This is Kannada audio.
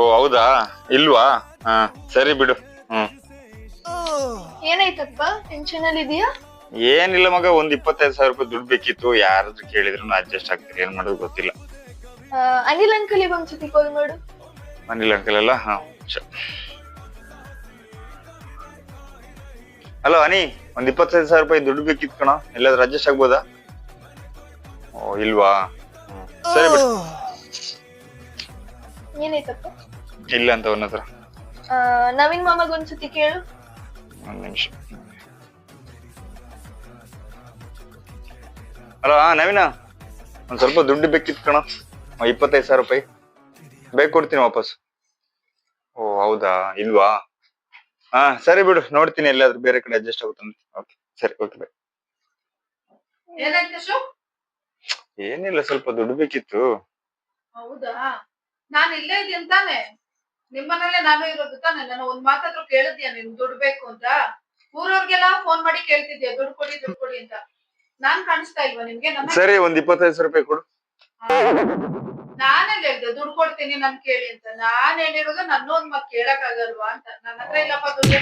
ಓ ಹೌದಾ, ಇಲ್ವಾ? ಹಾ ಸರಿ ಬಿಡು. ಹ್ಮ್. ಏನಾಯ್ತಪ್ಪ, ಟೆನ್ಷನ್ ಅಲ್ಲಿ ಇದೀಯಾ? ಏನಿಲ್ಲ ಮಗ, ಒಂದ್ 25,000 ರೂಪಾಯಿ ದುಡ್ಡು ಬೇಕಿತ್ತು. ಯಾರಾದ್ರೂ ಕೇಳಿದ್ರು ಅಡ್ಜಸ್ಟ್ ಆಗ್ತಾರೆ, ಏನ್ ಮಾಡೋದು ಗೊತ್ತಿಲ್ಲ. ಅನಿಲ್ ಅಂಕಲ್ ಒಂದ್ಸತಿ ಕಾಲ್ ಮಾಡು. ಅನಿಲ್ ಅಂಕಲ್ ಅಲ್ಲ? ಹಾ. ಹಲೋ ಅನಿ, ಒಂದ್ 25,000 ರೂಪಾಯಿ ದುಡ್ಡು ಬೇಕಿತ್ತು ಕಣ, ಎಲ್ಲಾದ್ರೂ ಅಡ್ಜಸ್ಟ್ ಆಗ್ಬೋದಾ? ಓ ಇಲ್ವಾ? ಸರಿ ಬಿಡು. ಏನಾಯ್ತಪ್ಪ? ಇಲ್ಲ ಅಂತ ಅವನ ಹತ್ರ. ನವೀನ್ ಮಾಮಗ್ ಒಂದ್ಸತಿ ಕೇಳು. ಒಂದ್ ನಿಮಿಷ. ಹಲೋ, ನವೀನ, ಒಂದ್ ಸ್ವಲ್ಪ ದುಡ್ಡು ಬೇಕಿತ್ತು ಕಣ, 25,000 ರೂಪಾಯಿ ಬೇಕು, ಕೊಡ್ತೀನಿ ವಾಪಸ್. ಓ ಹೌದಾ, ಇಲ್ವಾ? ಹಾ ಸರಿ ಬಿಡು, ನೋಡ್ತೀನಿ ಎಲ್ಲಾದ್ರೂ ಬೇರೆ ಕಡೆ ಅಡ್ಜಸ್ಟ್ ಆಗುತ್ತಂತ. ಓಕೆ ಸರಿ, ಓಕೆ ಬೈ. ಏನಿಲ್ಲ, ಸ್ವಲ್ಪ ದುಡ್ಡು ಬೇಕಿತ್ತು. ಹೌದಾ, ನಾನು ಇಲ್ಲೇ ಇದ್ದೀನಿ ತಾನೆ, ನಿಮ್ಮನೇಲೆ ನಾನು ಇರೋದು ತಾನೆ. ನಾನು ಒಂದ್ ಮಾತಾದ್ರೂ ಕೇಳಿದ್ಯಾ ನಿನ್ ದುಡ್ಡು ಬೇಕು ಅಂತ? ಊರವ್ರಿಗೆಲ್ಲ ಫೋನ್ ಮಾಡಿ ಕೇಳ್ತಿದ್ಯಾ ದುಡ್ಡು ಕೊಡಿ ಅಂತ. ನಾನ್ ಕಾಣಿಸ್ತಾ ಇಲ್ವಾ ನಿಮ್ಗೆ? ಸರಿ, ಒಂದ್ 25,000 ರೂಪಾಯಿ ಕೊಡು. ನಾನೆಲ್ಲ ಹೇಳ್ದೆ ದುಡ್ಡು ಕೊಡ್ತೀನಿ ನನ್ ಕೇಳಿ ಅಂತ? ನಾನ್ ಹೇಳಿರೋದು ನನ್ನ ಒಂದ್ ಮಾತು ಕೇಳಕ್ ಆಗಲ್ವಾ ಅಂತ. ನನ್ನ ಹತ್ರ ಇಲ್ಲಪ್ಪ ದುಡ್ಡು.